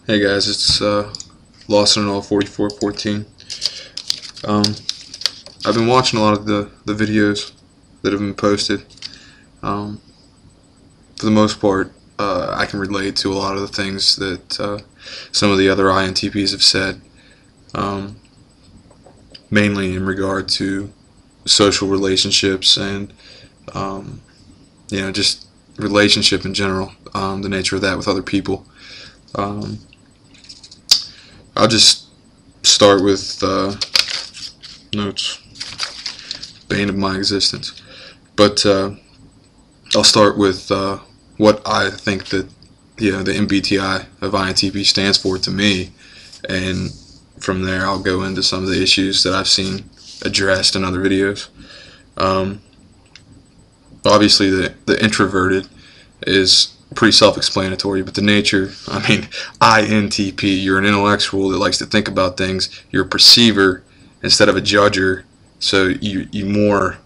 Hey guys, it's Lawson and all 4414. I've been watching a lot of the videos that have been posted. Um, for the most part, I can relate to a lot of the things that some of the other INTPs have said, um, mainly in regard to social relationships and just relationship in general, the nature of that with other people. Um, I'll just start with notes, bane of my existence. But I'll start with what I think that the MBTI of INTP stands for to me, and from there I'll go into some of the issues that I've seen addressed in other videos. Obviously, the introverted is pretty self-explanatory, but the nature, INTP, you're an intellectual that likes to think about things. You're a perceiver instead of a judger, so you more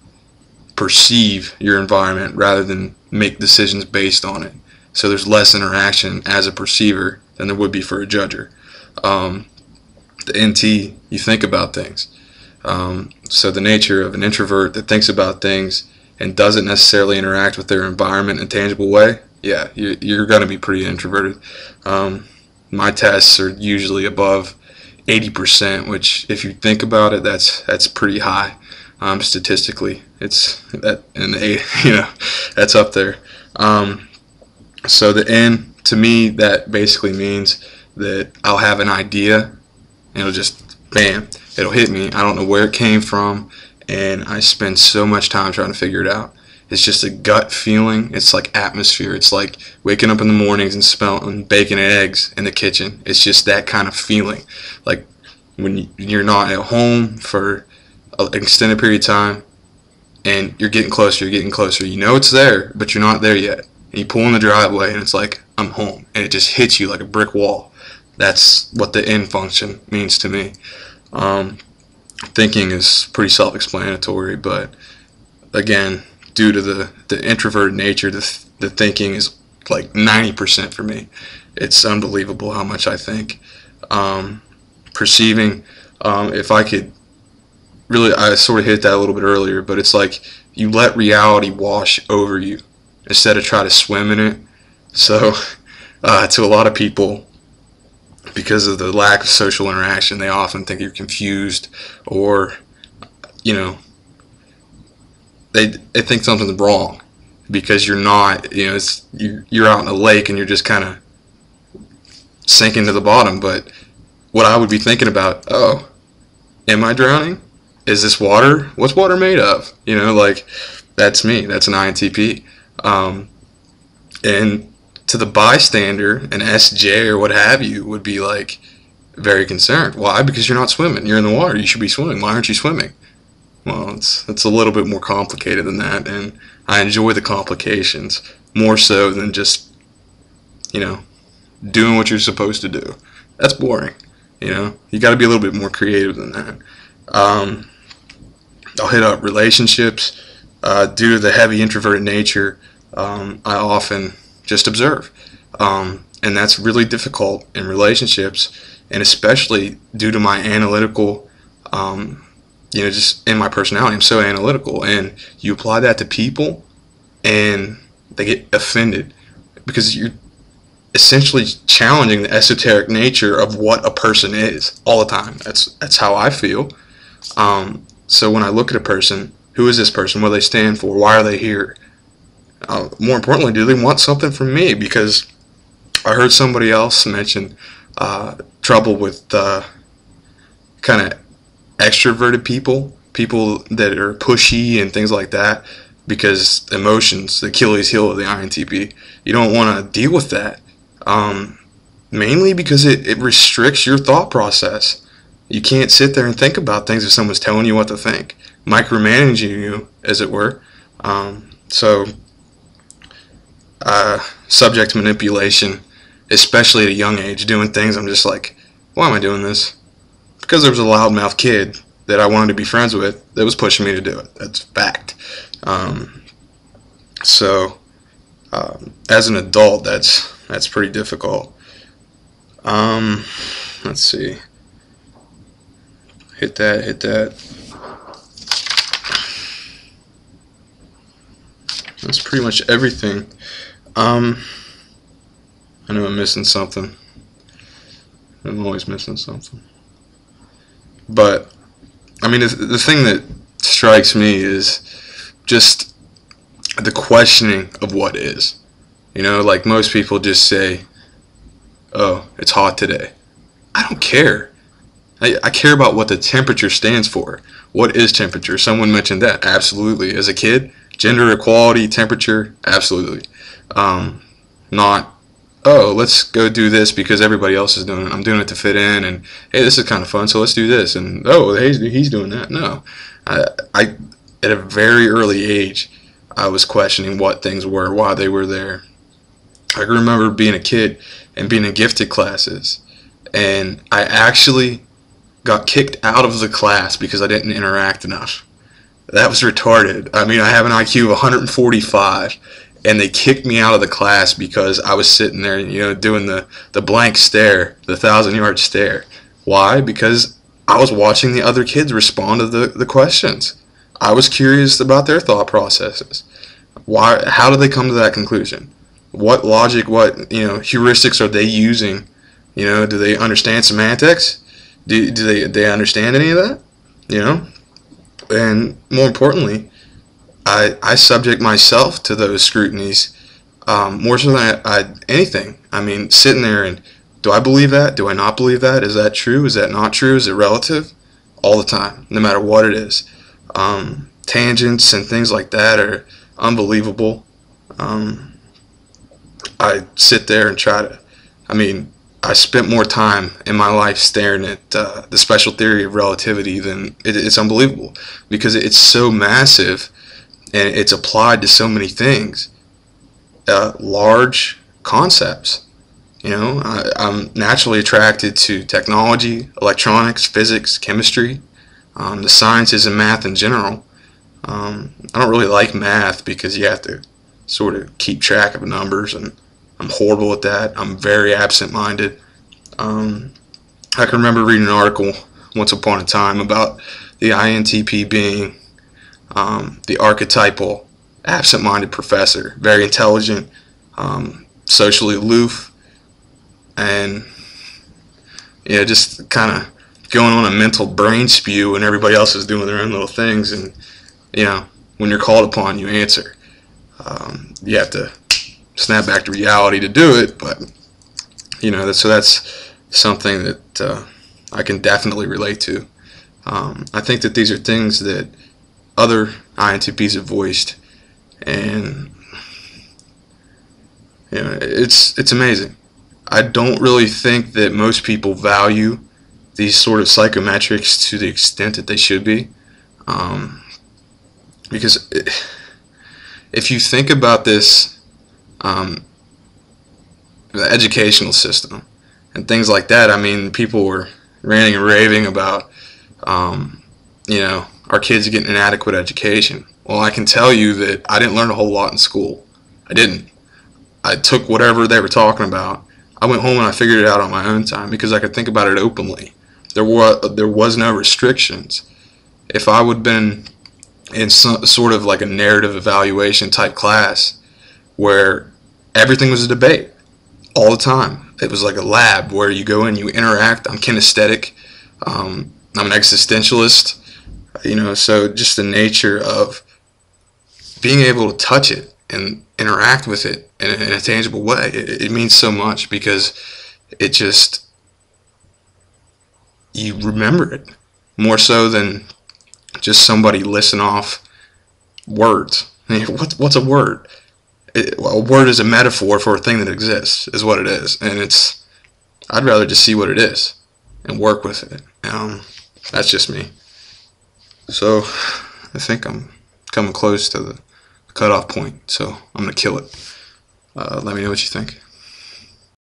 perceive your environment rather than make decisions based on it. So there's less interaction as a perceiver than there would be for a judger. The NT, you think about things. So the nature of an introvert that thinks about things and doesn't necessarily interact with their environment in a tangible way, yeah, you're going to be pretty introverted. My tests are usually above 80%, which, if you think about it, that's pretty high. Statistically, it's that, and that's up there. So the N, to me, that basically means that I'll have an idea, and it'll just bam, it'll hit me. I don't know where it came from, and I spend so much time trying to figure it out. It's just a gut feeling. It's like atmosphere. It's like waking up in the mornings and smelling bacon and eggs in the kitchen. It's just that kind of feeling. Like when you're not at home for an extended period of time, and you're getting closer, You know it's there, but you're not there yet. And you pull in the driveway, and it's like, I'm home. And it just hits you like a brick wall. That's what the N function means to me. Thinking is pretty self-explanatory, but again, due to the introverted nature, the thinking is like 90% for me. It's unbelievable how much I think. Perceiving, if I could really, I sort of hit that a little bit earlier, but it's like you let reality wash over you instead of try to swim in it. So to a lot of people, because of the lack of social interaction, they often think you're confused, or they think something's wrong because you're not. You're out in a lake and you're just kind of sinking to the bottom. But what I would be thinking about, oh, am I drowning? Is this water? What's water made of? Like, that's me. That's an INTP. And to the bystander, an SJ or what have you, would be like very concerned. Why? Because you're not swimming. You're in the water. You should be swimming. Why aren't you swimming? Well, it's a little bit more complicated than that, and I enjoy the complications more so than just doing what you're supposed to do. That's boring. You got to be a little bit more creative than that. I'll hit up relationships. Due to the heavy introverted nature, I often just observe. And that's really difficult in relationships, and especially due to my analytical, just in my personality. I'm so analytical, and you apply that to people, and they get offended because you're essentially challenging the esoteric nature of what a person is all the time. That's how I feel. So when I look at a person, who is this person? What do they stand for? Why are they here? More importantly, do they want something from me? Because I heard somebody else mention trouble with kind of extroverted people that are pushy and things like that, because emotions, the Achilles heel of the INTP. You don't want to deal with that, mainly because it restricts your thought process. You can't sit there and think about things if someone's telling you what to think, micromanaging you, as it were. Subject to manipulation, especially at a young age, doing things I'm just like, why am I doing this? Because there was a loudmouth kid that I wanted to be friends with that was pushing me to do it. That's fact. As an adult, that's pretty difficult. Let's see. Hit that. That's pretty much everything. I know I'm missing something. I'm always missing something. But, I mean, the thing that strikes me is just the questioning of what is. You know, like most people just say, oh, it's hot today. I don't care. I care about what the temperature stands for. What is temperature? Someone mentioned that. Absolutely. As a kid, gender equality, temperature, absolutely. Not, oh, let's go do this because everybody else is doing it. I'm doing it to fit in, and hey, this is kind of fun, so let's do this. And oh, he's doing that. No, I at a very early age, I was questioning what things were, why they were there. I can remember being a kid and being in gifted classes, and I actually got kicked out of the class because I didn't interact enough. That was retarded. I mean, I have an IQ of 145, and they kicked me out of the class because I was sitting there, you know, doing the blank stare, the 1,000-yard stare. Why? Because I was watching the other kids respond to the questions. I was curious about their thought processes. Why? How did they come to that conclusion? What logic, what, you know, heuristics are they using? You know, do they understand semantics? Do they understand any of that? You know? And more importantly, I subject myself to those scrutinies more so than anything. I mean, sitting there and, do I believe that? Do I not believe that? Is that true? Is that not true? Is it relative? All the time, no matter what it is. Tangents and things like that are unbelievable. I sit there and try to, I mean, I spent more time in my life staring at the special theory of relativity than it's unbelievable, because it's so massive and it's applied to so many things, large concepts. You know, I'm naturally attracted to technology, electronics, physics, chemistry, the sciences and math in general. I don't really like math because you have to sort of keep track of numbers, and I'm horrible at that. I'm very absent-minded. I can remember reading an article once upon a time about the INTP being the archetypal absent-minded professor, very intelligent, socially aloof, and yeah, just kind of going on a mental brain spew, and everybody else is doing their own little things, and you know, when you're called upon, you answer. You have to snap back to reality to do it, but you know, that's something that I can definitely relate to. I think that these are things that other INTPs have voiced, and you know, it's amazing. I don't really think that most people value these sort of psychometrics to the extent that they should be, because if you think about this, the educational system and things like that, I mean, people were ranting and raving about, you know, our kids getting an adequate education. Well, I can tell you that I didn't learn a whole lot in school. I didn't. I took whatever they were talking about. I went home and I figured it out on my own time because I could think about it openly. There was no restrictions. If I would have been in some sort of like a narrative evaluation type class where everything was a debate all the time, it was like a lab where you go in, you interact. I'm kinesthetic. I'm an existentialist. You know, so just the nature of being able to touch it and interact with it in a tangible way, it means so much, because it just, you remember it more so than just somebody listing off words. What's a word? A word is a metaphor for a thing that exists, is what it is, and I'd rather just see what it is and work with it. That's just me. So I think I'm coming close to the cutoff point, so I'm gonna kill it. Let me know what you think.